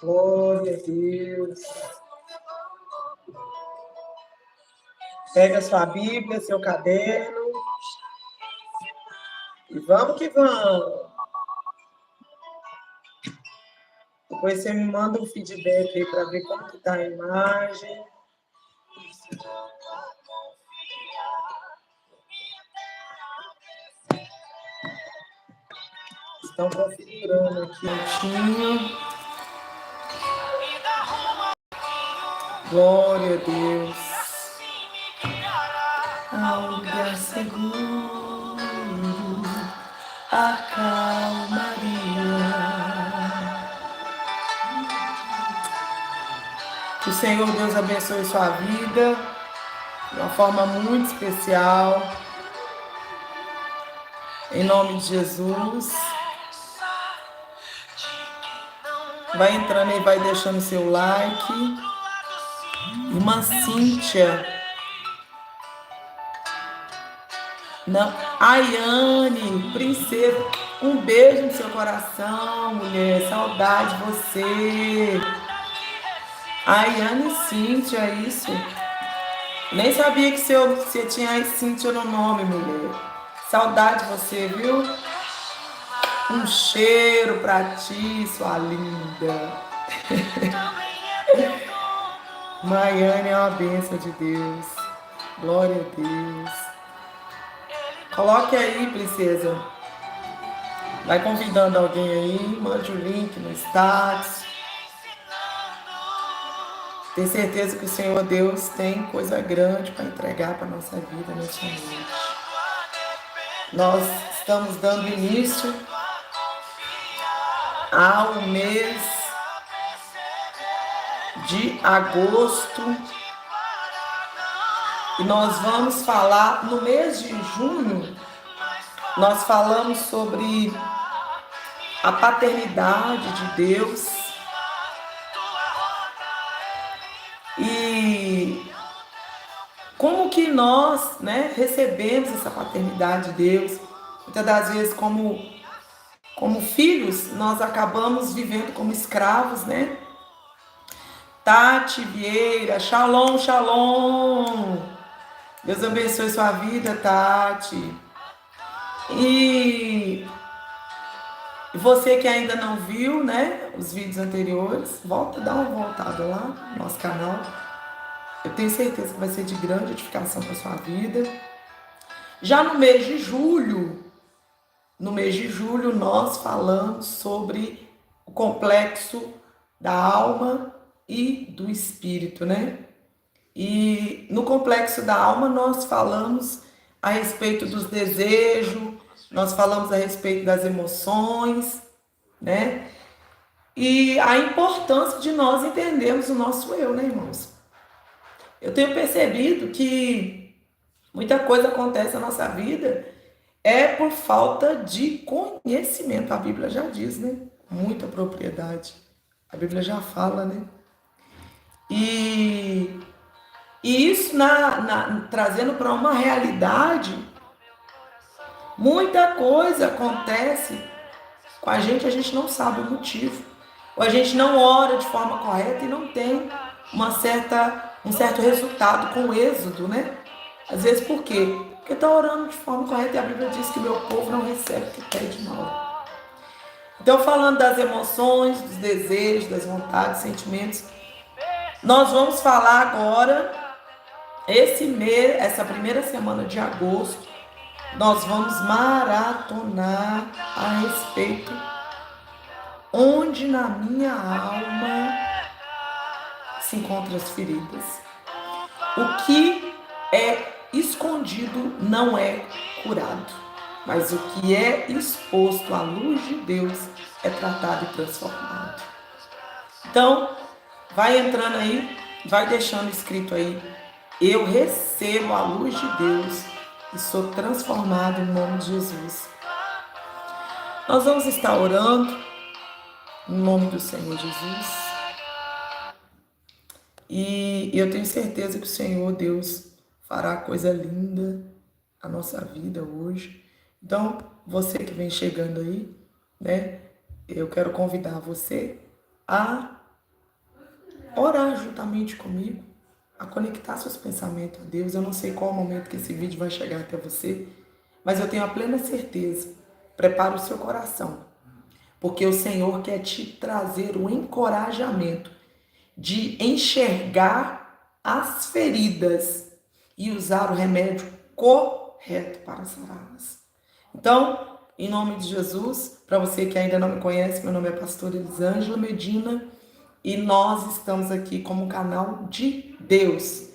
Glória a Deus. Pega sua Bíblia, seu caderno. E vamos que vamos. Depois você me manda um feedback aí para ver como que tá a imagem. Estão configurando aqui um. Glória a Deus. A um lugar seguro, a calmaria. Que o Senhor Deus abençoe sua vida de uma forma muito especial. Em nome de Jesus. Vai entrando aí, vai deixando seu like. Irmã Cíntia. Não. Ayane, princesa. Um beijo no seu coração, mulher. Saudade de você. Ayane Cíntia, isso. Nem sabia que você tinha Cíntia no nome, mulher. Saudade de você, viu? Um cheiro pra ti, sua linda. Maiane é uma bênção de Deus. Glória a Deus. Coloque aí, princesa. Vai convidando alguém aí. Mande o link no status. Tenho certeza que o Senhor Deus tem coisa grande para entregar para a nossa vida nessa noite. Nós estamos dando início ao mês de agosto. E nós vamos falar, no mês de junho, nós falamos sobre a paternidade de Deus. E como que nós, recebemos essa paternidade de Deus. Muitas das vezes, como filhos, nós acabamos vivendo como escravos, né? Tati Vieira, shalom, shalom. Deus abençoe sua vida, Tati. E você que ainda não viu, os vídeos anteriores, dá uma voltada lá no nosso canal. Eu tenho certeza que vai ser de grande edificação para sua vida. Já no mês de julho, nós falamos sobre o complexo da alma e do espírito, E no complexo da alma nós falamos a respeito dos desejos, nós falamos a respeito das emoções, E a importância de nós entendermos o nosso eu, irmãos? Eu tenho percebido que muita coisa acontece na nossa vida por falta de conhecimento. A Bíblia já diz, Muita propriedade. A Bíblia já fala, E isso trazendo para uma realidade, muita coisa acontece com a gente não sabe o motivo. Ou a gente não ora de forma correta e não tem um certo resultado com êxodo, Às vezes por quê? Porque está orando de forma correta e a Bíblia diz que meu povo não recebe o que pede mal. Então, falando das emoções, dos desejos, das vontades, sentimentos, nós vamos falar agora, essa primeira semana de agosto, nós vamos maratonar a respeito onde na minha alma se encontram as feridas. O que é escondido não é curado, mas o que é exposto à luz de Deus é tratado e transformado. Então, vai entrando aí, vai deixando escrito aí, eu recebo a luz de Deus e sou transformado em nome de Jesus. Nós vamos estar orando em nome do Senhor Jesus. E eu tenho certeza que o Senhor Deus fará coisa linda a nossa vida hoje. Então, você que vem chegando aí, né? Eu quero convidar você a orar juntamente comigo, a conectar seus pensamentos a Deus. Eu não sei qual o momento que esse vídeo vai chegar até você, mas eu tenho a plena certeza. Prepare o seu coração, porque o Senhor quer te trazer o encorajamento de enxergar as feridas e usar o remédio correto para sará-las. Então, em nome de Jesus, para você que ainda não me conhece, meu nome é pastor Elisângela Medina e nós estamos aqui como canal de Deus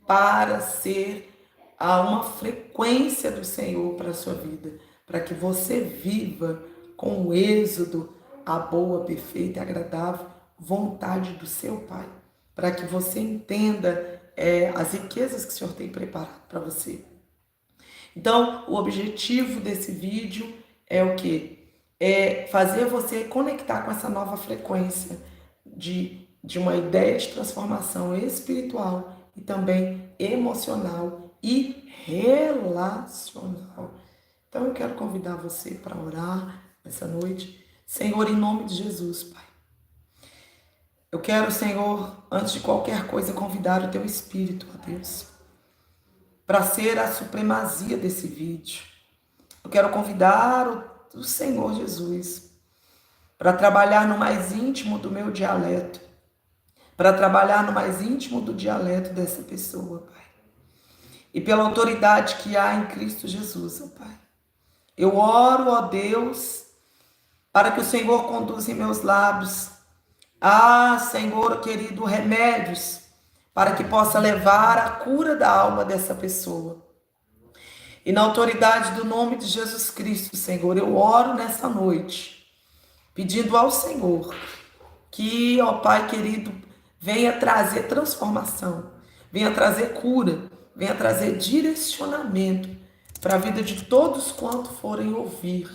para ser uma frequência do Senhor para a sua vida, para que você viva com o êxodo a boa, perfeita e agradável vontade do seu Pai, para que você entenda as riquezas que o Senhor tem preparado para você. Então, o objetivo desse vídeo é o quê? É fazer você conectar com essa nova frequência de uma ideia de transformação espiritual e também emocional e relacional. Então, eu quero convidar você para orar essa noite. Senhor, em nome de Jesus, Pai. Eu quero, Senhor, antes de qualquer coisa, convidar o Teu Espírito, ó Deus, para ser a supremazia desse vídeo. Eu quero convidar o Senhor Jesus para trabalhar no mais íntimo do meu dialeto, para trabalhar no mais íntimo do dialeto dessa pessoa, Pai. E pela autoridade que há em Cristo Jesus, ó Pai. Eu oro, ó Deus, para que o Senhor conduza em meus lábios, Senhor querido, remédios, para que possa levar a cura da alma dessa pessoa. E na autoridade do nome de Jesus Cristo, Senhor, eu oro nessa noite, pedindo ao Senhor que, ó Pai querido, venha trazer transformação, venha trazer cura, venha trazer direcionamento para a vida de todos quantos forem ouvir.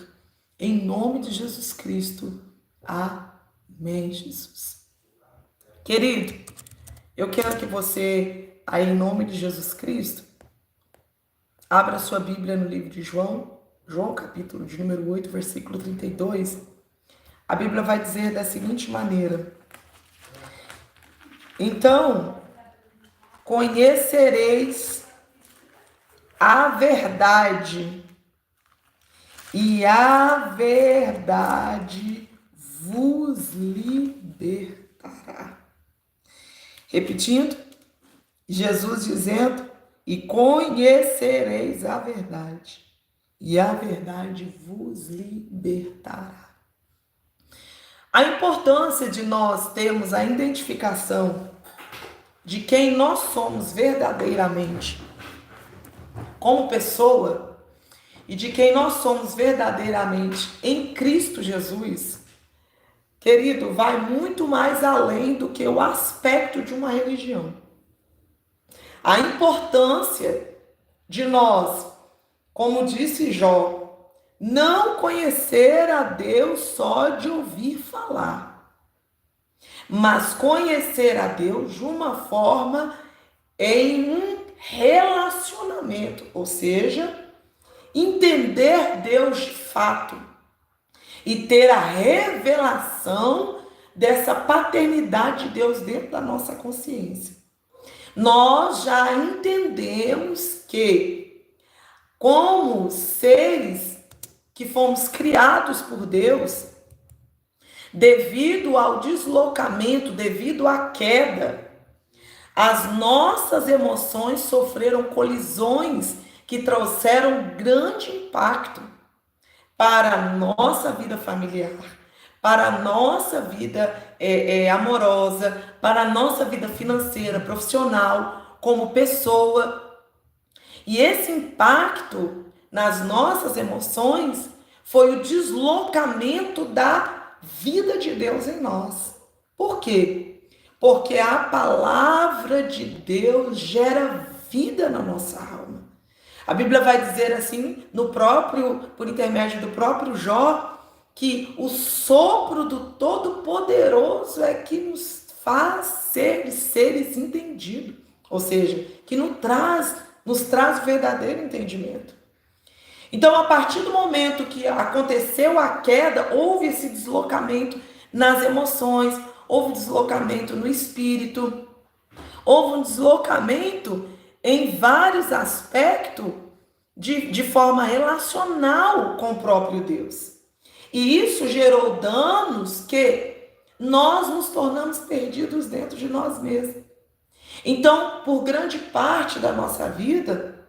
Em nome de Jesus Cristo. Amém, Jesus. Querido, eu quero que você, aí em nome de Jesus Cristo, abra sua Bíblia no livro de João, capítulo de número 8, versículo 32. A Bíblia vai dizer da seguinte maneira: então, conhecereis a verdade, e a verdade vos libertará. Repetindo, Jesus dizendo, e conhecereis a verdade, e a verdade vos libertará. A importância de nós termos a identificação de quem nós somos verdadeiramente como pessoa e de quem nós somos verdadeiramente em Cristo Jesus, querido, vai muito mais além do que o aspecto de uma religião. A importância de nós, como disse Jó, não conhecer a Deus só de ouvir falar, mas conhecer a Deus de uma forma em um relacionamento, ou seja, entender Deus de fato e ter a revelação dessa paternidade de Deus dentro da nossa consciência. Nós já entendemos que, como seres que fomos criados por Deus, devido ao deslocamento, devido à queda, as nossas emoções sofreram colisões que trouxeram grande impacto para a nossa vida familiar, para a nossa vida amorosa, para a nossa vida financeira, profissional, como pessoa. E esse impacto nas nossas emoções foi o deslocamento da vida de Deus em nós. Por quê? Porque a palavra de Deus gera vida na nossa alma. A Bíblia vai dizer assim, por intermédio do próprio Jó, que o sopro do Todo-Poderoso é que nos faz ser entendidos. Ou seja, que nos traz o verdadeiro entendimento. Então, a partir do momento que aconteceu a queda, houve esse deslocamento nas emoções, houve deslocamento no espírito, houve um deslocamento em vários aspectos de forma relacional com o próprio Deus. E isso gerou danos que nós nos tornamos perdidos dentro de nós mesmos. Então, por grande parte da nossa vida,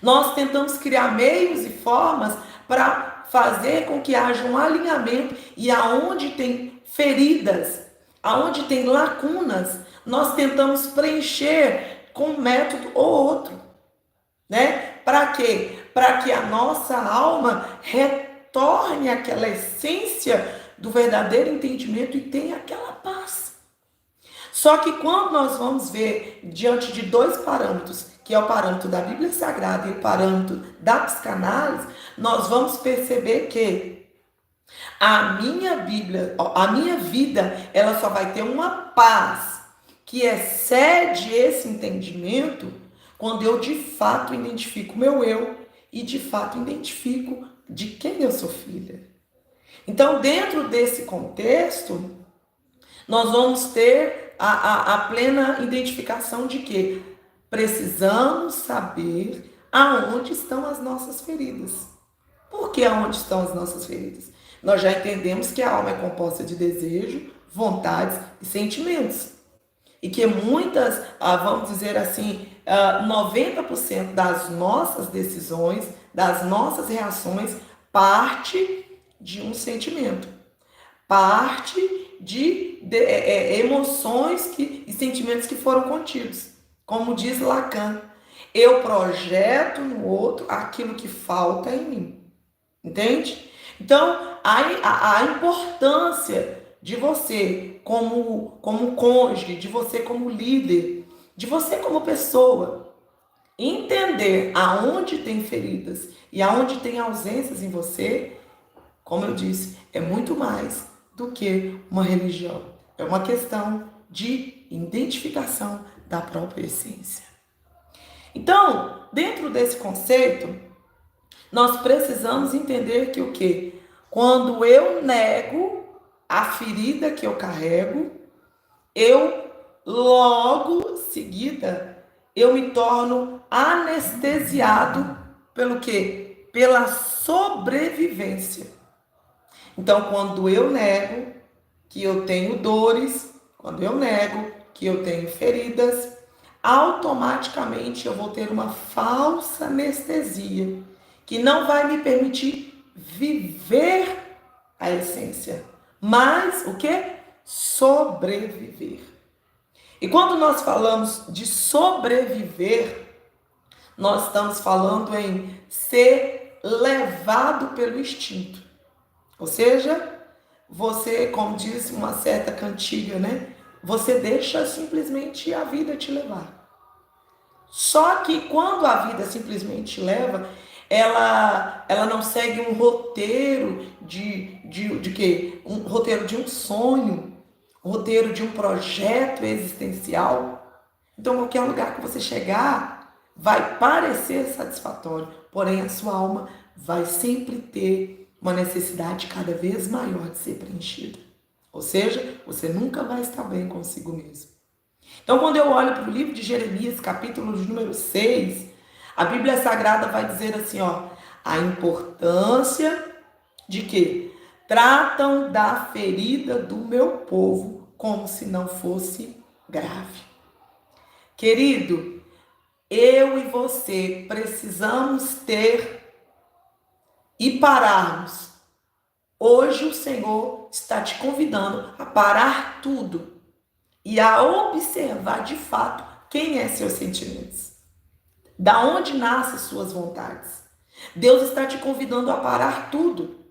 nós tentamos criar meios e formas para fazer com que haja um alinhamento e aonde tem feridas, aonde tem lacunas, nós tentamos preencher com um método ou outro, né? Para quê? Para que a nossa alma retorne àquela essência do verdadeiro entendimento e tenha aquela paz. Só que quando nós vamos ver diante de dois parâmetros, que é o parâmetro da Bíblia Sagrada e o parâmetro da psicanálise, nós vamos perceber que a minha vida, ela só vai ter uma paz que excede esse entendimento quando eu de fato identifico o meu eu e de fato identifico de quem eu sou filha. Então, dentro desse contexto, nós vamos ter a plena identificação de que precisamos saber aonde estão as nossas feridas. Por que aonde estão as nossas feridas? Nós já entendemos que a alma é composta de desejo, vontades e sentimentos. E que muitas, vamos dizer assim, 90% das nossas decisões, das nossas reações, parte de um sentimento. Parte de emoções e sentimentos que foram contidos. Como diz Lacan, eu projeto no outro aquilo que falta em mim. Entende? Então, a importância de você como cônjuge, de você como líder, de você como pessoa, entender aonde tem feridas e aonde tem ausências em você, como eu disse, é muito mais do que uma religião. É uma questão de identificação da própria essência. Então, dentro desse conceito, nós precisamos entender que o quê? Quando eu nego a ferida que eu carrego, eu logo seguida, eu me torno anestesiado pelo quê? Pela sobrevivência. Então, quando eu nego que eu tenho dores, quando eu nego que eu tenho feridas, automaticamente eu vou ter uma falsa anestesia que não vai me permitir viver a essência, mas o que? Sobreviver. E quando nós falamos de sobreviver, nós estamos falando em ser levado pelo instinto. Ou seja, você, como diz uma certa cantiga, né? Você deixa simplesmente a vida te levar. Só que quando a vida simplesmente te leva, ela não segue um roteiro de quê? Um roteiro de um sonho, um roteiro de um projeto existencial. Então, qualquer lugar que você chegar, vai parecer satisfatório, porém a sua alma vai sempre ter uma necessidade cada vez maior de ser preenchida. Ou seja, você nunca vai estar bem consigo mesmo. Então, quando eu olho para o livro de Jeremias, capítulo de número 6, a Bíblia Sagrada vai dizer assim, a importância de que tratam da ferida do meu povo como se não fosse grave. Querido, eu e você precisamos ter e pararmos. Hoje o Senhor está te convidando a parar tudo e a observar de fato quem é seus sentimentos. Da onde nascem suas vontades. Deus está te convidando a parar tudo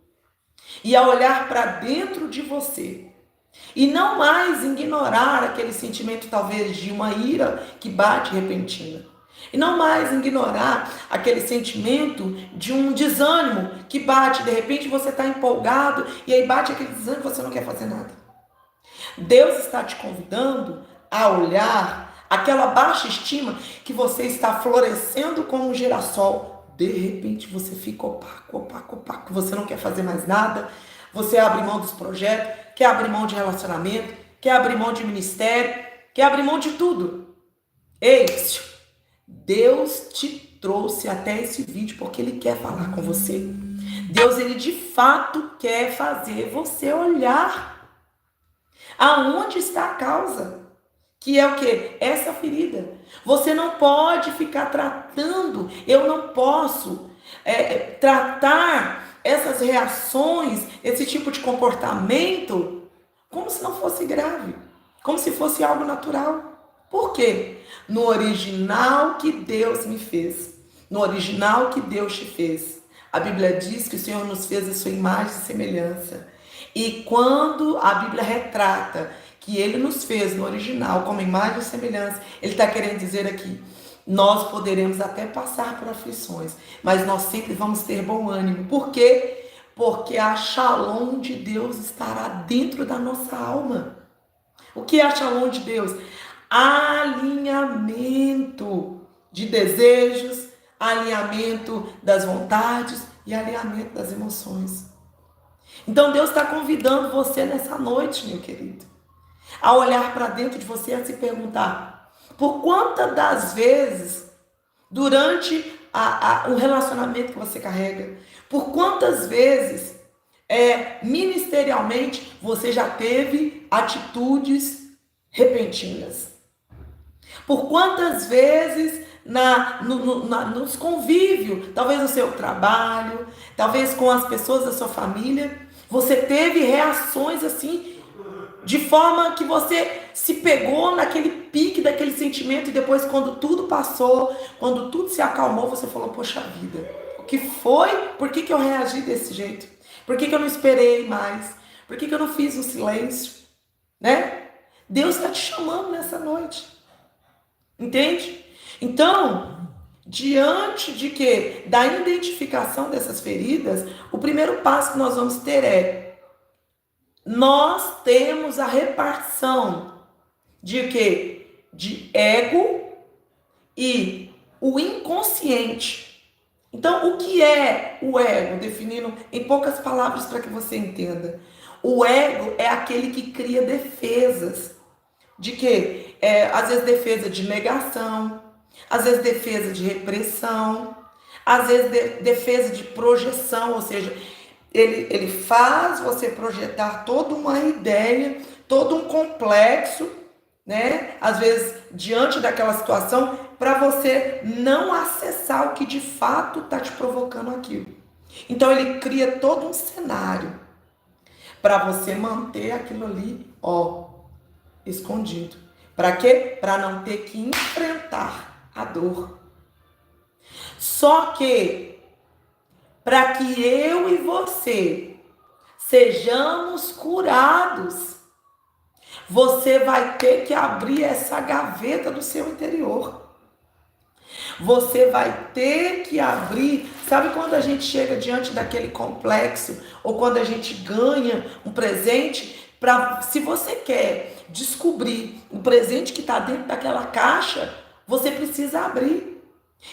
e a olhar para dentro de você. E não mais ignorar aquele sentimento talvez de uma ira que bate repentina. E não mais ignorar aquele sentimento de um desânimo que bate, de repente você está empolgado e aí bate aquele desânimo e você não quer fazer nada. Deus está te convidando a olhar aquela baixa estima que você está florescendo como um girassol de repente você fica opaco, você não quer fazer mais nada, você abre mão dos projetos, quer abrir mão de relacionamento, quer abrir mão de ministério, quer abrir mão de tudo. Ei, Deus te trouxe até esse vídeo porque Ele quer falar com você. Deus, Ele de fato quer fazer você olhar aonde está a causa. Que é o quê? Essa ferida. Você não pode ficar tratando, eu não posso tratar essas reações, esse tipo de comportamento, como se não fosse grave, como se fosse algo natural. Por quê? No original que Deus me fez, no original que Deus te fez, a Bíblia diz que o Senhor nos fez a sua imagem e semelhança. E quando a Bíblia retrata que Ele nos fez no original como imagem e semelhança, Ele está querendo dizer aqui, nós poderemos até passar por aflições, mas nós sempre vamos ter bom ânimo. Por quê? Porque a Shalom de Deus estará dentro da nossa alma. O que é a Shalom de Deus? Alinhamento de desejos, alinhamento das vontades e alinhamento das emoções. Então Deus está convidando você nessa noite, meu querido, a olhar para dentro de você e a se perguntar, por quantas das vezes, durante o relacionamento que você carrega, por quantas vezes, ministerialmente, você já teve atitudes repentinas? Por quantas vezes nos convívios, talvez no seu trabalho, talvez com as pessoas da sua família, você teve reações assim, de forma que você se pegou naquele pique daquele sentimento e depois, quando tudo passou, quando tudo se acalmou, você falou, poxa vida, o que foi? Por que eu reagi desse jeito? Por que eu não esperei mais? Por que eu não fiz um silêncio? Né? Deus está te chamando nessa noite. Entende? Então, diante de quê? Da identificação dessas feridas, o primeiro passo que nós vamos ter nós temos a repartição de quê? De ego e o inconsciente. Então, o que é o ego? Definindo em poucas palavras para que você entenda. O ego é aquele que cria defesas. De quê? Às vezes defesa de negação, às vezes defesa de repressão, às vezes defesa de projeção, ou seja, ele faz você projetar toda uma ideia, todo um complexo, né? Às vezes, diante daquela situação, para você não acessar o que de fato está te provocando aquilo. Então, ele cria todo um cenário para você manter aquilo ali, escondido. Para quê? Para não ter que enfrentar a dor. Só que, para que eu e você sejamos curados, você vai ter que abrir essa gaveta do seu interior. Você vai ter que abrir. Sabe quando a gente chega diante daquele complexo, ou quando a gente ganha um presente, se você quer descobrir o presente que está dentro daquela caixa, você precisa abrir.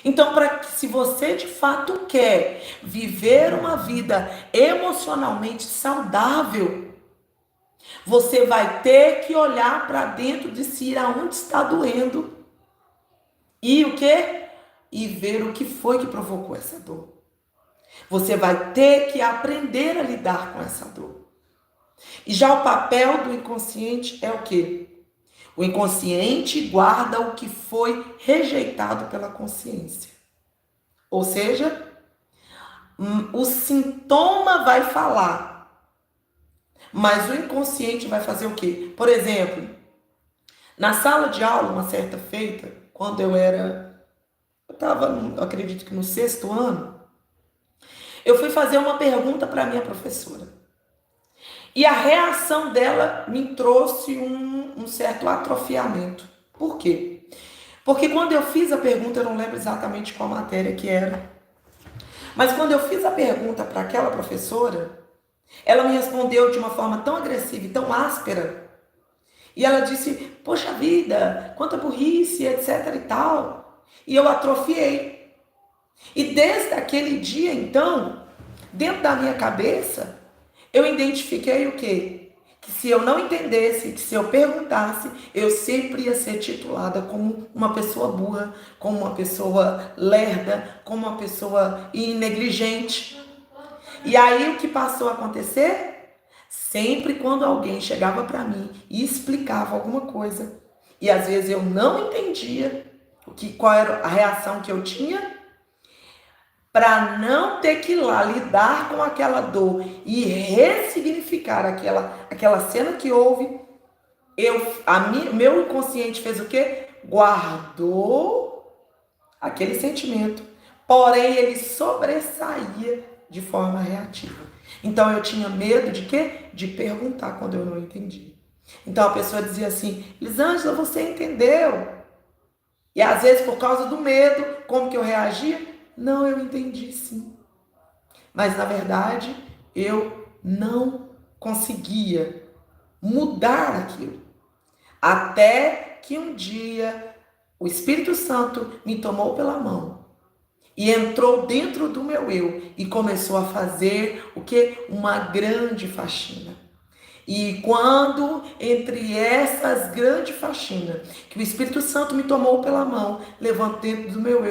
Então, se você de fato quer viver uma vida emocionalmente saudável, você vai ter que olhar para dentro de si, aonde está doendo, e o quê? E ver o que foi que provocou essa dor. Você vai ter que aprender a lidar com essa dor. E já o papel do inconsciente é o quê? O inconsciente guarda o que foi rejeitado pela consciência. Ou seja, o sintoma vai falar, mas o inconsciente vai fazer o quê? Por exemplo, na sala de aula, uma certa feita, quando eu estava, acredito que no 6º ano, eu fui fazer uma pergunta para a minha professora. E a reação dela me trouxe um certo atrofiamento. Por quê? Porque quando eu fiz a pergunta, eu não lembro exatamente qual matéria que era. Mas quando eu fiz a pergunta para aquela professora, ela me respondeu de uma forma tão agressiva e tão áspera. E ela disse, poxa vida, quanta burrice, etc e tal. E eu atrofiei. E desde aquele dia, então, dentro da minha cabeça, eu identifiquei o quê? Que se eu não entendesse, que se eu perguntasse, eu sempre ia ser titulada como uma pessoa burra, como uma pessoa lerda, como uma pessoa negligente. E aí o que passou a acontecer? Sempre quando alguém chegava para mim e explicava alguma coisa, e às vezes eu não entendia qual era a reação que eu tinha, para não ter que ir lá lidar com aquela dor e ressignificar aquela cena que houve, meu inconsciente fez o quê? Guardou aquele sentimento, porém ele sobressaía de forma reativa. Então eu tinha medo de quê? De perguntar quando eu não entendia. Então a pessoa dizia assim: Elisângela, você entendeu? E às vezes por causa do medo, como que eu reagia? Não, eu entendi sim. Mas na verdade eu não conseguia mudar aquilo. Até que um dia o Espírito Santo me tomou pela mão e entrou dentro do meu eu e começou a fazer o que? Uma grande faxina. E quando, entre essas grandes faxinas, que o Espírito Santo me tomou pela mão, levando dentro do meu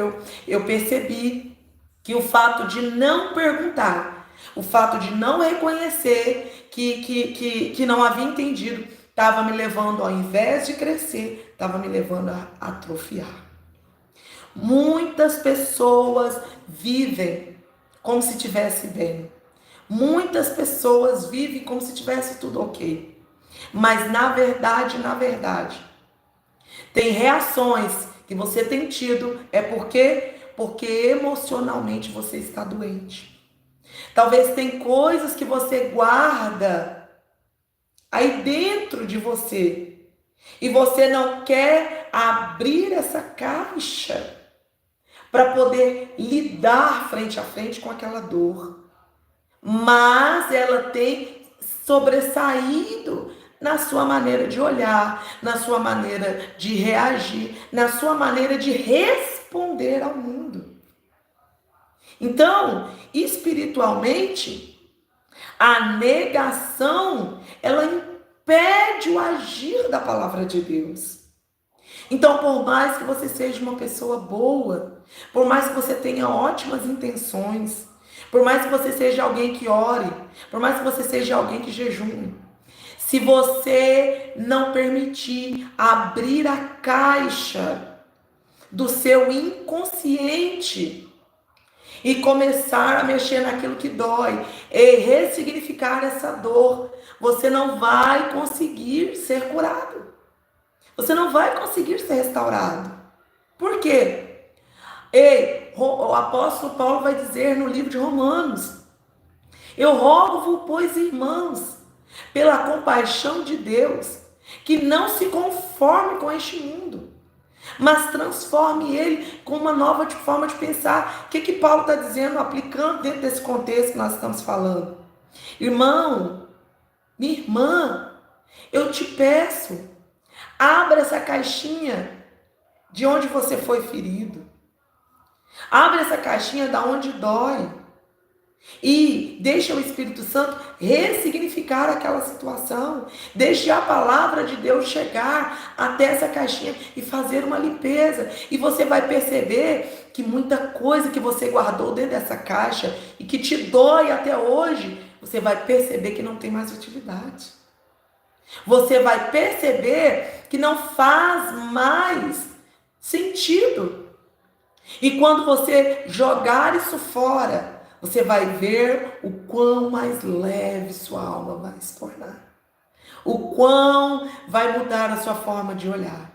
eu percebi que o fato de não perguntar, o fato de não reconhecer que não havia entendido, estava me levando, ao invés de crescer, estava me levando a atrofiar. Muitas pessoas vivem como se estivesse bem. Muitas pessoas vivem como se tivesse tudo ok. Mas na verdade, tem reações que você tem tido, porque emocionalmente você está doente. Talvez tem coisas que você guarda aí dentro de você e você não quer abrir essa caixa para poder lidar frente a frente com aquela dor. Mas ela tem sobressaído na sua maneira de olhar, na sua maneira de reagir, na sua maneira de responder ao mundo. Então, espiritualmente, a negação, ela impede o agir da palavra de Deus. Então, por mais que você seja uma pessoa boa, por mais que você tenha ótimas intenções, por mais que você seja alguém que ore, por mais que você seja alguém que jejune, se você não permitir abrir a caixa do seu inconsciente e começar a mexer naquilo que dói e ressignificar essa dor, você não vai conseguir ser curado. Você não vai conseguir ser restaurado. Por quê? O apóstolo Paulo vai dizer no livro de Romanos: eu rogo-vos, pois, irmãos, pela compaixão de Deus, que não se conforme com este mundo, mas transforme ele com uma nova forma de pensar. O que Paulo está dizendo, aplicando dentro desse contexto que nós estamos falando? Irmão, minha irmã, eu te peço, abra essa caixinha de onde você foi ferido. Abra essa caixinha da onde dói. E deixa o Espírito Santo ressignificar aquela situação. Deixe a palavra de Deus chegar até essa caixinha e fazer uma limpeza. E você vai perceber que muita coisa que você guardou dentro dessa caixa e que te dói até hoje, você vai perceber que não tem mais utilidade. Você vai perceber que não faz mais sentido. E quando você jogar isso fora, você vai ver o quão mais leve sua alma vai se tornar. O quão vai mudar a sua forma de olhar.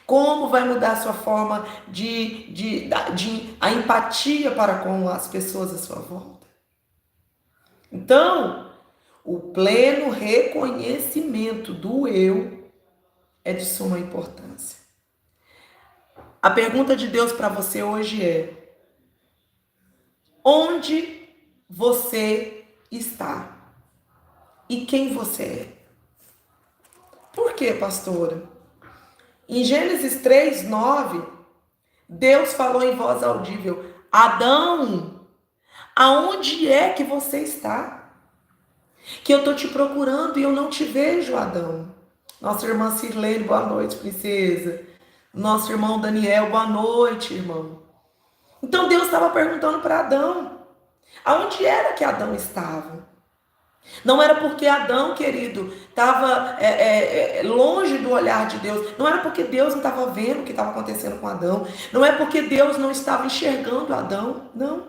Como vai mudar a sua forma a empatia para com as pessoas à sua volta. Então, o pleno reconhecimento do eu é de suma importância. A pergunta de Deus para você hoje é: onde você está? E quem você é? Por quê, pastora? Em Gênesis 3:9, Deus falou em voz audível: Adão, aonde é que você está? Que eu estou te procurando e eu não te vejo, Adão. Nossa irmã Sirlene, boa noite, princesa. Nosso irmão Daniel, boa noite, irmão. Então Deus estava perguntando para Adão, aonde era que Adão estava? Não era porque Adão, querido, estava longe do olhar de Deus. Não era porque Deus não estava vendo o que estava acontecendo com Adão. Não é porque Deus não estava enxergando Adão. Não.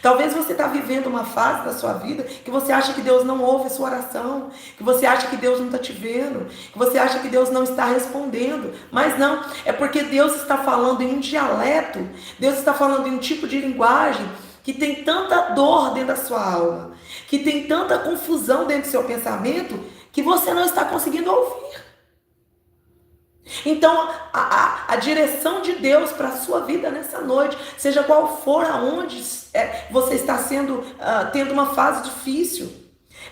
Talvez você está vivendo uma fase da sua vida que você acha que Deus não ouve a sua oração, que você acha que Deus não está te vendo, que você acha que Deus não está respondendo. Mas não, é porque Deus está falando em um dialeto, Deus está falando em um tipo de linguagem que tem tanta dor dentro da sua alma, que tem tanta confusão dentro do seu pensamento, que você não está conseguindo ouvir. Então, a direção de Deus para a sua vida nessa noite, seja qual for aonde você está tendo uma fase difícil,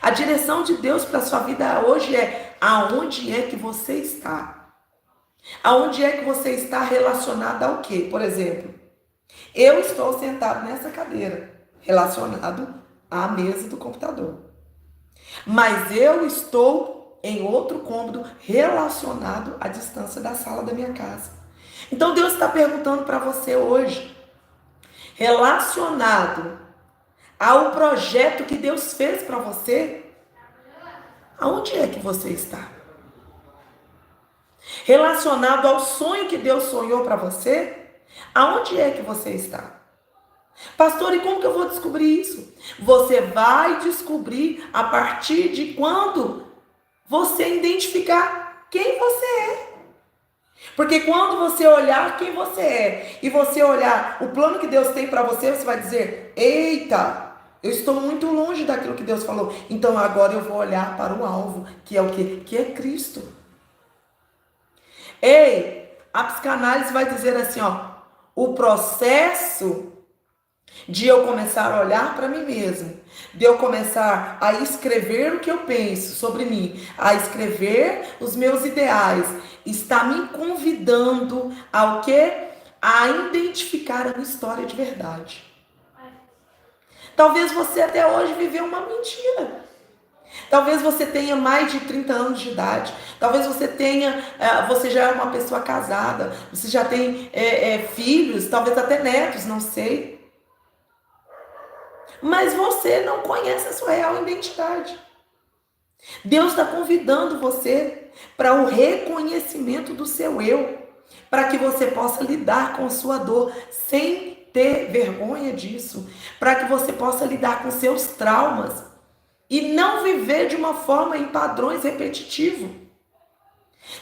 a direção de Deus para a sua vida hoje é aonde é que você está. Aonde é que você está relacionado ao quê? Por exemplo, eu estou sentado nessa cadeira, relacionado à mesa do computador. Mas eu estou em outro cômodo relacionado à distância da sala da minha casa. Então Deus está perguntando para você hoje, relacionado ao projeto que Deus fez para você, aonde é que você está? Relacionado ao sonho que Deus sonhou para você, aonde é que você está? Pastor, e como que eu vou descobrir isso? Você vai descobrir a partir de quando você identificar quem você é. Porque quando você olhar quem você é e você olhar o plano que Deus tem para você, você vai dizer, eita, eu estou muito longe daquilo que Deus falou. Então agora eu vou olhar para o alvo, que é o quê? Que é Cristo. Ei, a psicanálise vai dizer assim, ó, o processo de eu começar a olhar para mim mesmo, de eu começar a escrever o que eu penso sobre mim, a escrever os meus ideais, está me convidando ao quê? A identificar a minha história de verdade. Talvez você até hoje viveu uma mentira. Talvez você tenha mais de 30 anos de idade. Talvez você você já é uma pessoa casada, você já tem filhos, talvez até netos, não sei. Mas você não conhece a sua real identidade. Deus está convidando você para o reconhecimento do seu eu, para que você possa lidar com a sua dor sem ter vergonha disso, para que você possa lidar com seus traumas e não viver de uma forma em padrões repetitivos.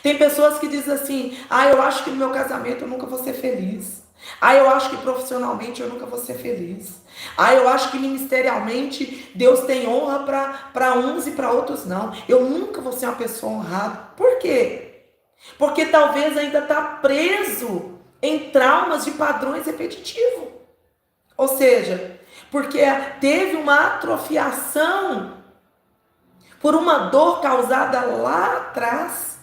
Tem pessoas que dizem assim, eu acho que no meu casamento eu nunca vou ser feliz. Eu acho que profissionalmente eu nunca vou ser feliz. Eu acho que ministerialmente Deus tem honra para uns e para outros não. Eu nunca vou ser uma pessoa honrada. Por quê? Porque talvez ainda está preso em traumas de padrões repetitivos. Ou seja, porque teve uma atrofiação por uma dor causada lá atrás.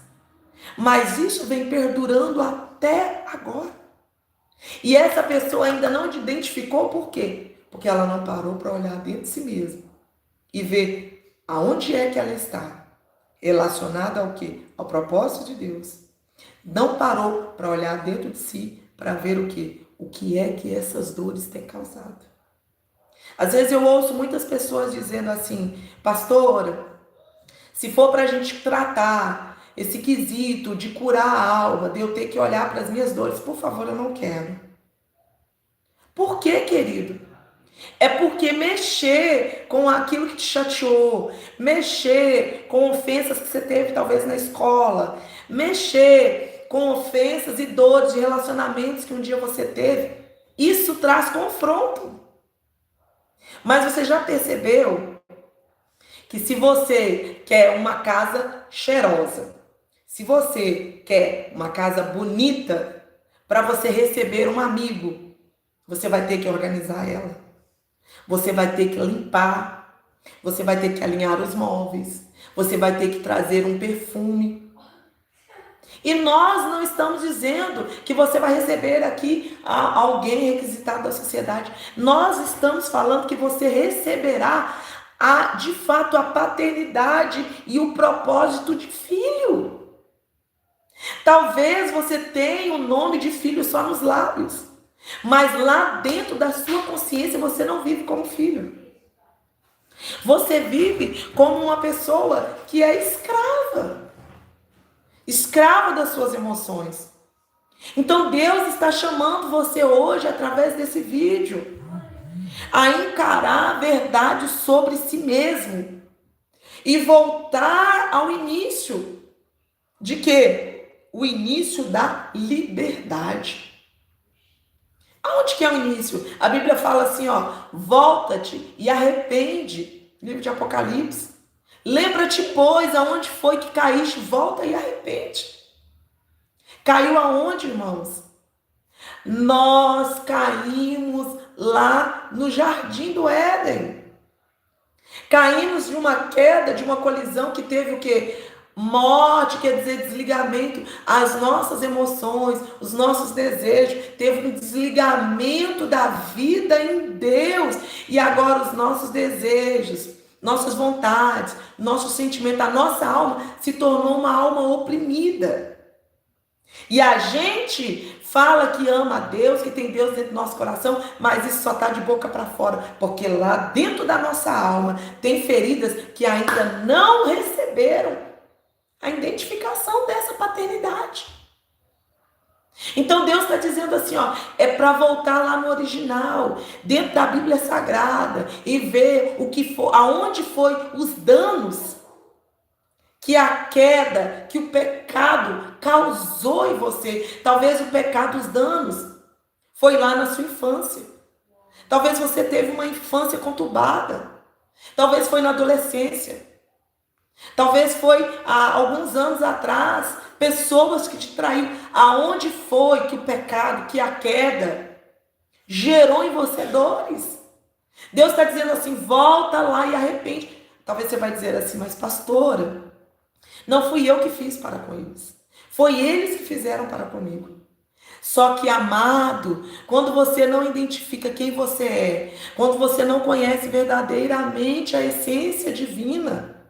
Mas isso vem perdurando até agora. E essa pessoa ainda não te identificou por quê? Porque ela não parou para olhar dentro de si mesma e ver aonde é que ela está, relacionada ao quê? Ao propósito de Deus. Não parou para olhar dentro de si para ver o quê? O que é que essas dores têm causado. Às vezes eu ouço muitas pessoas dizendo assim, pastora, se for para a gente tratar esse quesito de curar a alma, de eu ter que olhar para as minhas dores, por favor, eu não quero. Por quê, querido? É porque mexer com aquilo que te chateou, mexer com ofensas que você teve talvez na escola, mexer com ofensas e dores de relacionamentos que um dia você teve, isso traz confronto. Mas você já percebeu que se você quer uma casa cheirosa, se você quer uma casa bonita, para você receber um amigo, você vai ter que organizar ela. Você vai ter que limpar. Você vai ter que alinhar os móveis. Você vai ter que trazer um perfume. E nós não estamos dizendo que você vai receber aqui alguém requisitado da sociedade. Nós estamos falando que você receberá de fato a paternidade e o propósito de filho. Talvez você tenha o nome de filho só nos lábios, mas lá dentro da sua consciência você não vive como filho. Você vive como uma pessoa que é escrava das suas emoções. Então Deus está chamando você hoje, através desse vídeo, a encarar a verdade sobre si mesmo e voltar ao início. De quê? O início da liberdade. Aonde que é o início? A Bíblia fala assim, volta-te e arrepende. Livro de Apocalipse. Lembra-te, pois, aonde foi que caíste, volta e arrepende. Caiu aonde, irmãos? Nós caímos lá no Jardim do Éden. Caímos de uma queda, de uma colisão que teve o quê? Morte, quer dizer desligamento, as nossas emoções, os nossos desejos, teve um desligamento da vida em Deus, e agora os nossos desejos, nossas vontades, nosso sentimento, a nossa alma se tornou uma alma oprimida. E a gente fala que ama a Deus, que tem Deus dentro do nosso coração, mas isso só está de boca para fora, porque lá dentro da nossa alma tem feridas que ainda não receberam a identificação dessa paternidade. Então Deus está dizendo assim, é para voltar lá no original, dentro da Bíblia Sagrada, e ver o que foi, aonde foi os danos que a queda, que o pecado causou em você. Talvez o pecado, os danos, foi lá na sua infância. Talvez você teve uma infância conturbada. Talvez foi na adolescência. Talvez foi há alguns anos atrás, pessoas que te traíram. Aonde foi que o pecado, que a queda gerou em você dores? Deus está dizendo assim, volta lá e arrepende. Talvez você vai dizer assim, mas pastora, não fui eu que fiz para com eles. Foi eles que fizeram para comigo. Só que, amado, quando você não identifica quem você é, quando você não conhece verdadeiramente a essência divina,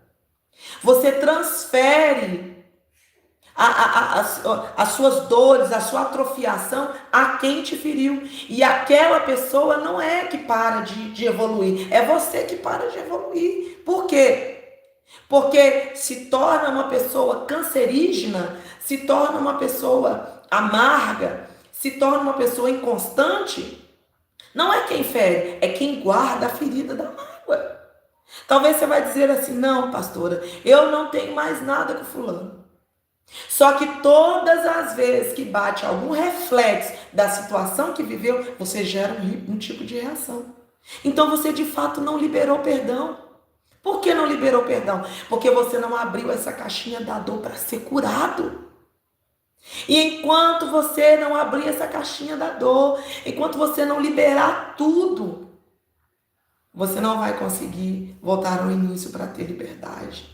você transfere as suas dores, a sua atrofiação a quem te feriu. E aquela pessoa não é que para de evoluir, é você que para de evoluir. Por quê? Porque se torna uma pessoa cancerígena, se torna uma pessoa amarga, se torna uma pessoa inconstante. Não é quem fere, é quem guarda a ferida da mágoa. Talvez você vai dizer assim, não, pastora, eu não tenho mais nada com fulano. Só que todas as vezes que bate algum reflexo da situação que viveu, você gera um tipo de reação. Então você de fato não liberou perdão. Por que não liberou perdão? Porque você não abriu essa caixinha da dor para ser curado. E enquanto você não abrir essa caixinha da dor, enquanto você não liberar tudo, você não vai conseguir voltar ao início para ter liberdade.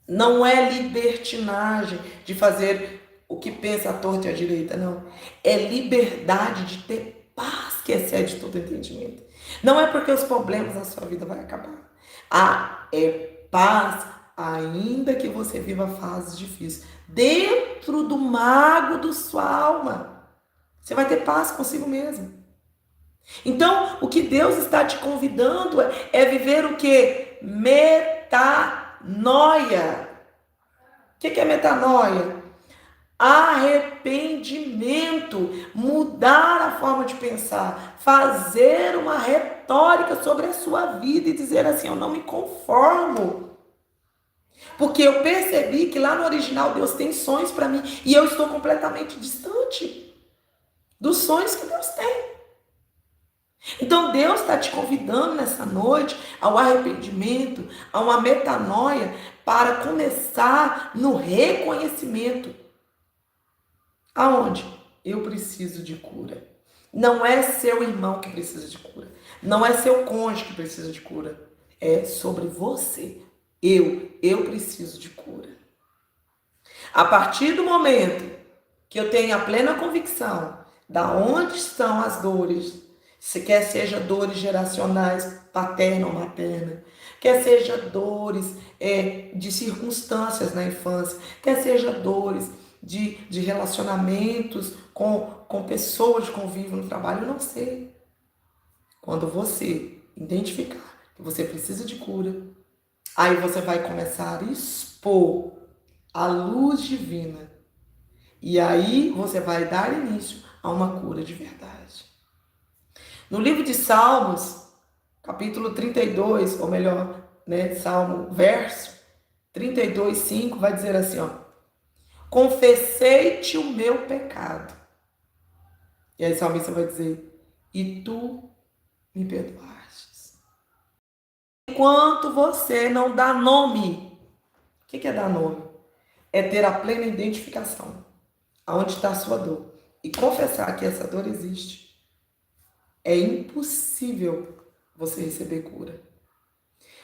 Não é libertinagem de fazer o que pensa a torta e a direita, não. É liberdade de ter paz que excede todo entendimento. Não é porque os problemas na sua vida vão acabar. É paz, ainda que você viva fases difíceis. Dentro do mago da sua alma, você vai ter paz consigo mesmo. Então, o que Deus está te convidando é viver o quê? Metanoia. O que é metanoia? Arrependimento, mudar a forma de pensar, fazer uma retórica sobre a sua vida e dizer assim, eu não me conformo. Porque eu percebi que lá no original Deus tem sonhos para mim e eu estou completamente distante dos sonhos que Deus tem. Então Deus está te convidando nessa noite ao arrependimento, a uma metanoia para começar no reconhecimento. Aonde? Eu preciso de cura. Não é seu irmão que precisa de cura. Não é seu cônjuge que precisa de cura. É sobre você. Eu preciso de cura. A partir do momento que eu tenha plena convicção da onde estão as dores, se quer seja dores geracionais, paterna ou materna, quer seja dores de circunstâncias na infância, quer seja dores de relacionamentos com pessoas de convívio no trabalho, eu não sei. Quando você identificar que você precisa de cura, aí você vai começar a expor a luz divina. E aí você vai dar início a uma cura de verdade. No livro de Salmos, capítulo 32, ou melhor, Salmo, verso 32, 5, vai dizer assim, ó. Confessei-te o meu pecado. E aí o salmista vai dizer, e tu me perdoastes. Enquanto você não dá nome. O que é dar nome? É ter a plena identificação. Aonde está a sua dor. E confessar que essa dor existe. É impossível você receber cura.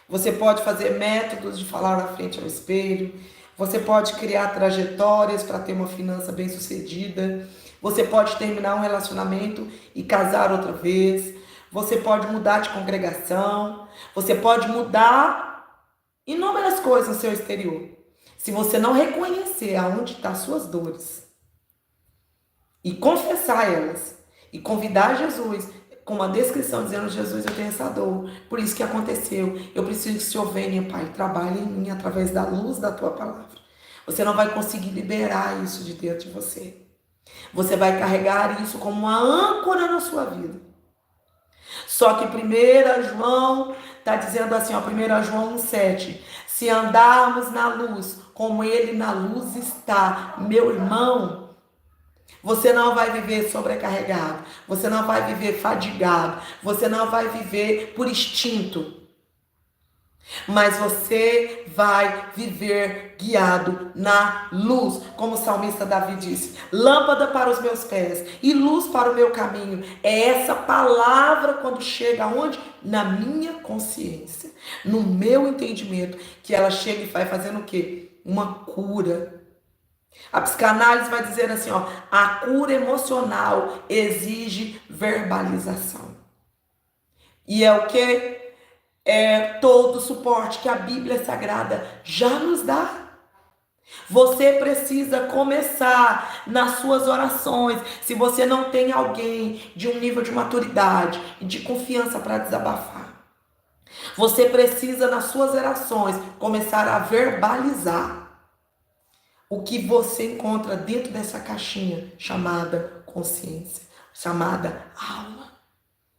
Você pode fazer métodos de falar na frente ao espelho. Você pode criar trajetórias para ter uma finança bem-sucedida. Você pode terminar um relacionamento e casar outra vez. Você pode mudar de congregação. Você pode mudar inúmeras coisas no seu exterior. Se você não reconhecer aonde estão as suas dores e confessar elas e convidar Jesus com uma descrição dizendo, Jesus, eu tenho essa dor, por isso que aconteceu, eu preciso que o Senhor venha, Pai, trabalhe em mim através da luz da Tua palavra. Você não vai conseguir liberar isso de dentro de você. Você vai carregar isso como uma âncora na sua vida. Só que 1 João está dizendo assim, ó, 1 João 1,7, se andarmos na luz, como Ele na luz está, meu irmão, você não vai viver sobrecarregado, você não vai viver fadigado, você não vai viver por instinto, mas você vai viver guiado na luz, como o salmista Davi disse, lâmpada para os meus pés e luz para o meu caminho. É essa palavra quando chega aonde? Na minha consciência, no meu entendimento, que ela chega e vai fazendo o quê? Uma cura. A psicanálise vai dizer assim, ó, a cura emocional exige verbalização. E é o que? É todo o suporte que a Bíblia Sagrada já nos dá. Você precisa começar nas suas orações. Se você não tem alguém de um nível de maturidade e de confiança para desabafar, você precisa nas suas orações começar a verbalizar o que você encontra dentro dessa caixinha chamada consciência, chamada alma.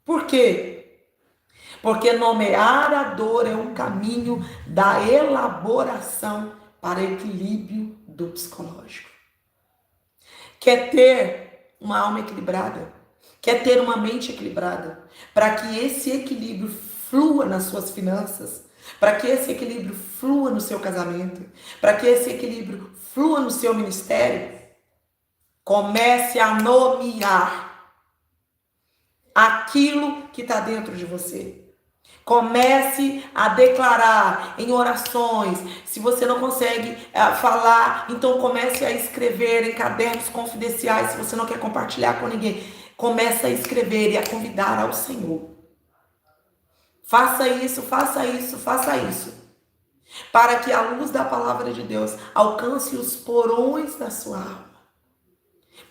Por quê? Porque nomear a dor é um caminho da elaboração para equilíbrio do psicológico. Quer ter uma alma equilibrada? Quer ter uma mente equilibrada? Para que esse equilíbrio flua nas suas finanças, para que esse equilíbrio flua no seu casamento, para que esse equilíbrio flua no seu ministério, comece a nomear aquilo que está dentro de você. Comece a declarar em orações. Se você não consegue falar, então comece a escrever em cadernos confidenciais. Se você não quer compartilhar com ninguém, comece a escrever e a convidar ao Senhor. Faça isso, faça isso, faça isso. Para que a luz da palavra de Deus alcance os porões da sua alma.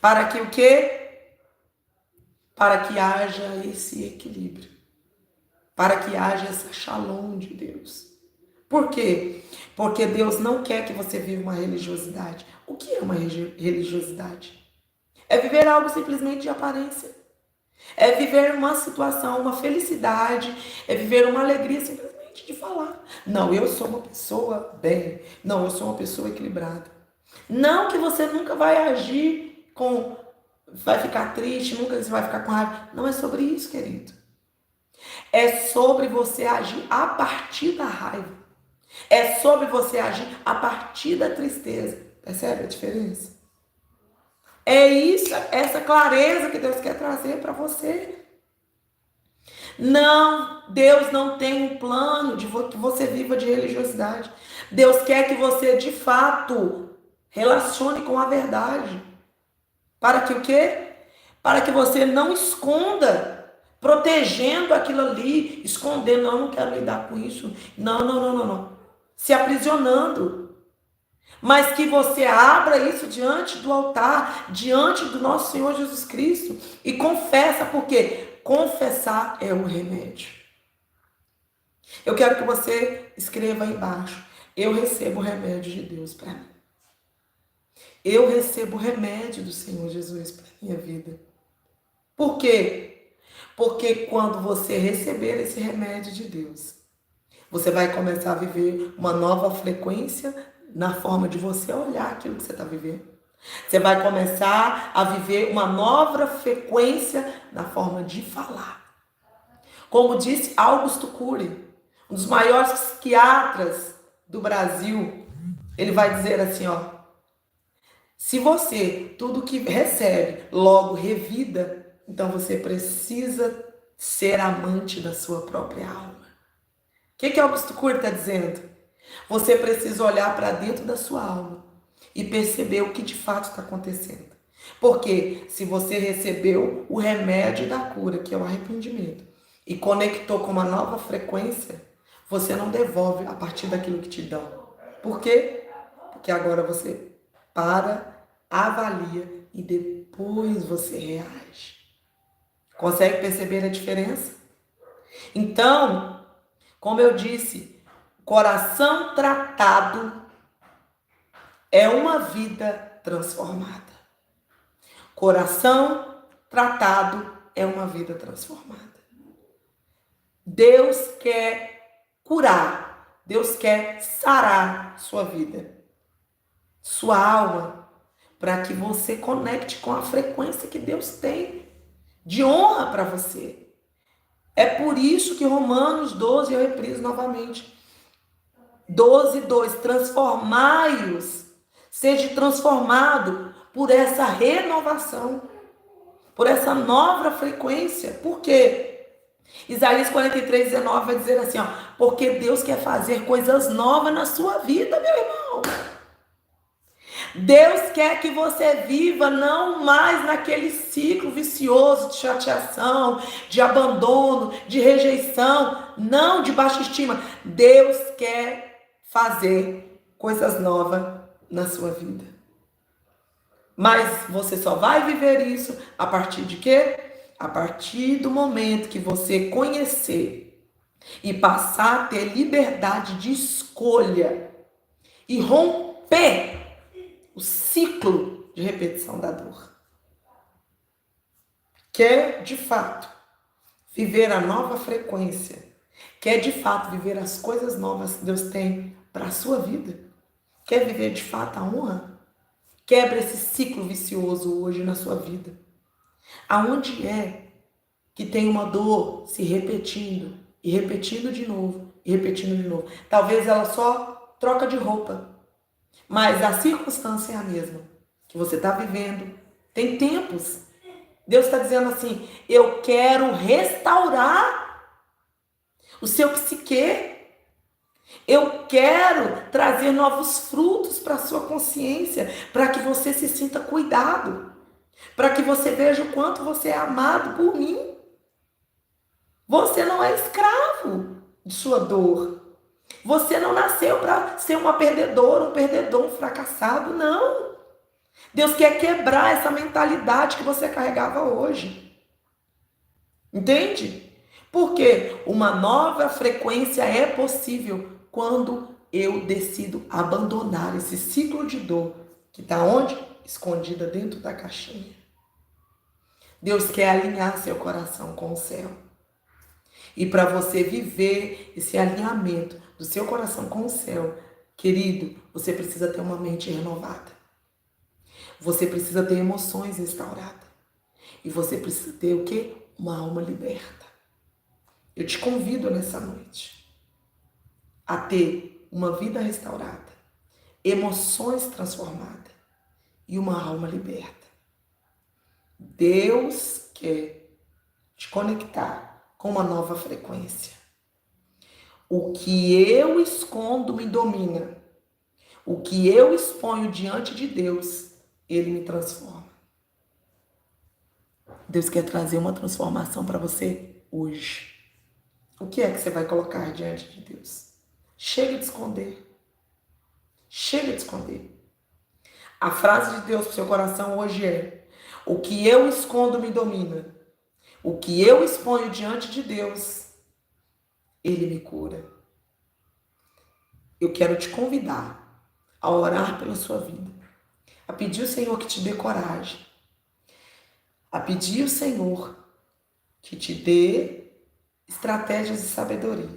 Para que o quê? Para que haja esse equilíbrio. Para que haja essa shalom de Deus. Por quê? Porque Deus não quer que você viva uma religiosidade. O que é uma religiosidade? É viver algo simplesmente de aparência. É viver uma situação, uma felicidade, é viver uma alegria simplesmente de falar. Não, eu sou uma pessoa bem. Não, eu sou uma pessoa equilibrada. Não que você nunca vai agir vai ficar triste, nunca você vai ficar com raiva. Não é sobre isso, querido. É sobre você agir a partir da raiva. É sobre você agir a partir da tristeza. Percebe a diferença? É isso, essa clareza que Deus quer trazer para você. Não, Deus não tem um plano de que você viva de religiosidade. Deus quer que você, de fato, relacione com a verdade. Para que o quê? Para que você não esconda, protegendo aquilo ali, escondendo, não, eu não quero lidar com isso. Não, não, não, não, não. Se aprisionando. Mas que você abra isso diante do altar, diante do nosso Senhor Jesus Cristo e confessa, porque confessar é o remédio. Eu quero que você escreva aí embaixo: eu recebo o remédio de Deus para mim. Eu recebo o remédio do Senhor Jesus para minha vida. Por quê? Porque quando você receber esse remédio de Deus, você vai começar a viver uma nova frequência na forma de você olhar aquilo que você está vivendo. Você vai começar a viver uma nova frequência na forma de falar. Como disse Augusto Cury, um dos maiores psiquiatras do Brasil, ele vai dizer assim, ó: se você, tudo que recebe, logo revida, então você precisa ser amante da sua própria alma. O que Augusto Cury está dizendo? Você precisa olhar para dentro da sua alma e perceber o que de fato está acontecendo. Porque se você recebeu o remédio da cura, que é o arrependimento, e conectou com uma nova frequência, você não devolve a partir daquilo que te dão. Por quê? Porque agora você para, avalia e depois você reage. Consegue perceber a diferença? Então, como eu disse, coração tratado é uma vida transformada. Coração tratado é uma vida transformada. Deus quer curar, Deus quer sarar sua vida, sua alma, para que você conecte com a frequência que Deus tem de honra para você. É por isso que Romanos 12, eu repriso novamente, 12:2, transformai-os, seja transformado por essa renovação, por essa nova frequência. Por quê? Isaías 43:19 vai dizer assim, ó: porque Deus quer fazer coisas novas na sua vida, meu irmão. Deus quer que você viva não mais naquele ciclo vicioso de chateação, de abandono, de rejeição, não de baixa estima. Deus quer fazer coisas novas na sua vida. Mas você só vai viver isso a partir de quê? A partir do momento que você conhecer e passar a ter liberdade de escolha e romper o ciclo de repetição da dor. Quer, de fato, viver a nova frequência? Quer, de fato, viver as coisas novas que Deus tem para a sua vida? Quer viver, de fato, a honra? Quebra esse ciclo vicioso hoje na sua vida. Aonde é que tem uma dor se repetindo, e repetindo de novo, e repetindo de novo? Talvez ela só troca de roupa, mas a circunstância é a mesma, que você está vivendo. Tem tempos. Deus está dizendo assim: eu quero restaurar o seu psique. Eu quero trazer novos frutos para a sua consciência, para que você se sinta cuidado, para que você veja o quanto você é amado por mim. Você não é escravo de sua dor. Você não nasceu para ser uma perdedora, um perdedor, um fracassado, não. Deus quer quebrar essa mentalidade que você carregava hoje. Entende? Porque uma nova frequência é possível quando eu decido abandonar esse ciclo de dor que está onde? Escondida dentro da caixinha. Deus quer alinhar seu coração com o céu. E para você viver esse alinhamento do seu coração com o céu, querido, você precisa ter uma mente renovada. Você precisa ter emoções restauradas. E você precisa ter o quê? Uma alma liberta. Eu te convido nessa noite a ter uma vida restaurada, emoções transformadas e uma alma liberta. Deus quer te conectar com uma nova frequência. O que eu escondo me domina. O que eu exponho diante de Deus, Ele me transforma. Deus quer trazer uma transformação para você hoje. O que é que você vai colocar diante de Deus? Chega de esconder. Chega de esconder. A frase de Deus para o seu coração hoje é: o que eu escondo me domina. O que eu exponho diante de Deus, Ele me cura. Eu quero te convidar a orar pela sua vida, a pedir ao Senhor que te dê coragem, a pedir ao Senhor que te dê estratégias e sabedoria,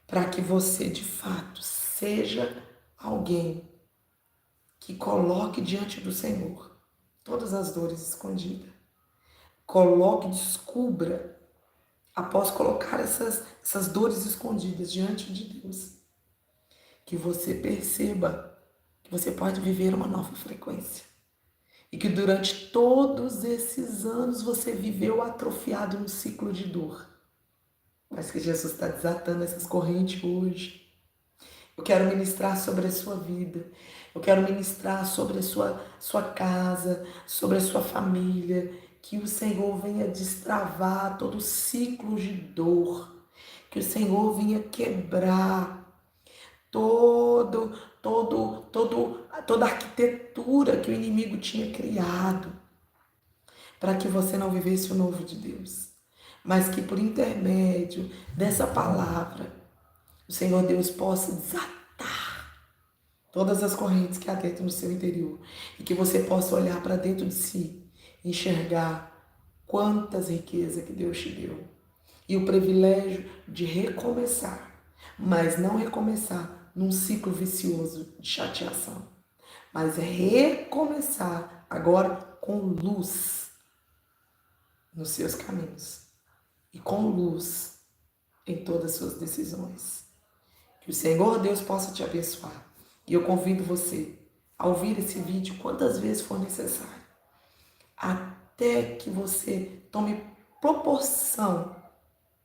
para que você de fato seja alguém que coloque diante do Senhor todas as dores escondidas. Coloque, descubra, após colocar essas dores escondidas diante de Deus, que você perceba que você pode viver uma nova frequência. E que durante todos esses anos você viveu atrofiado num ciclo de dor. Mas que Jesus está desatando essas correntes hoje. Eu quero ministrar sobre a sua vida. Eu quero ministrar sobre a sua casa, sobre a sua família. Que o Senhor venha destravar todo o ciclo de dor. Que o Senhor venha quebrar toda a arquitetura que o inimigo tinha criado para que você não vivesse o novo de Deus. Mas que por intermédio dessa palavra, o Senhor Deus possa desatar todas as correntes que há dentro no seu interior e que você possa olhar para dentro de si e enxergar quantas riquezas que Deus te deu e o privilégio de recomeçar, mas não recomeçar num ciclo vicioso de chateação, mas recomeçar agora com luz nos seus caminhos e com luz em todas as suas decisões. Que o Senhor Deus possa te abençoar. E eu convido você a ouvir esse vídeo quantas vezes for necessário, até que você tome proporção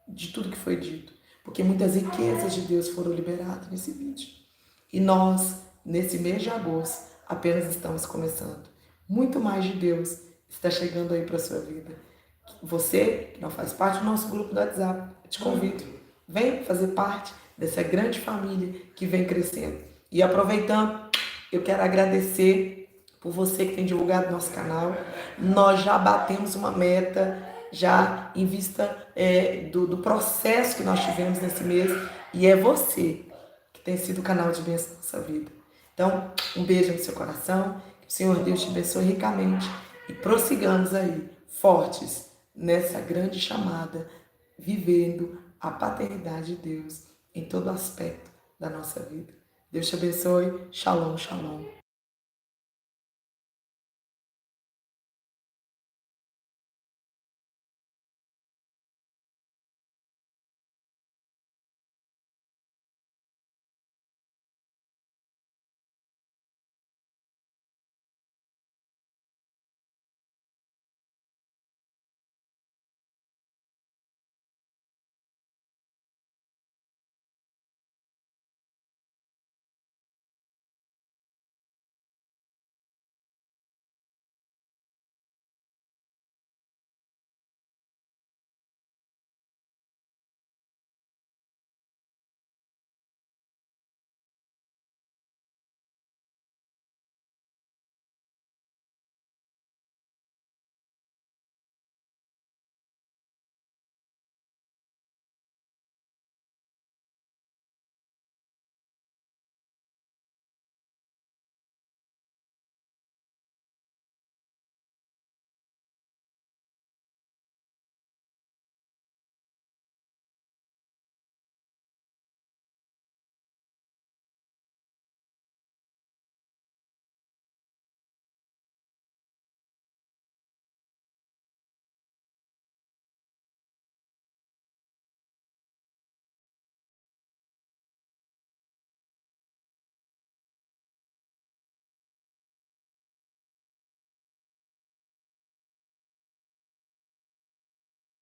de tudo que foi dito, porque muitas riquezas de Deus foram liberadas nesse vídeo. E nós, nesse mês de agosto, apenas estamos começando. Muito mais de Deus está chegando aí para a sua vida. Você, que não faz parte do nosso grupo do WhatsApp, eu te convido, vem fazer parte dessa grande família que vem crescendo. E aproveitando, eu quero agradecer por você que tem divulgado nosso canal. Nós já batemos uma meta, já em vista do processo que nós tivemos nesse mês, e é você que tem sido o canal de bênção na nossa vida. Então, um beijo no seu coração, que o Senhor Deus te abençoe ricamente e prossigamos aí, fortes, nessa grande chamada, vivendo a paternidade de Deus em todo aspecto da nossa vida. Deus te abençoe. Shalom, shalom.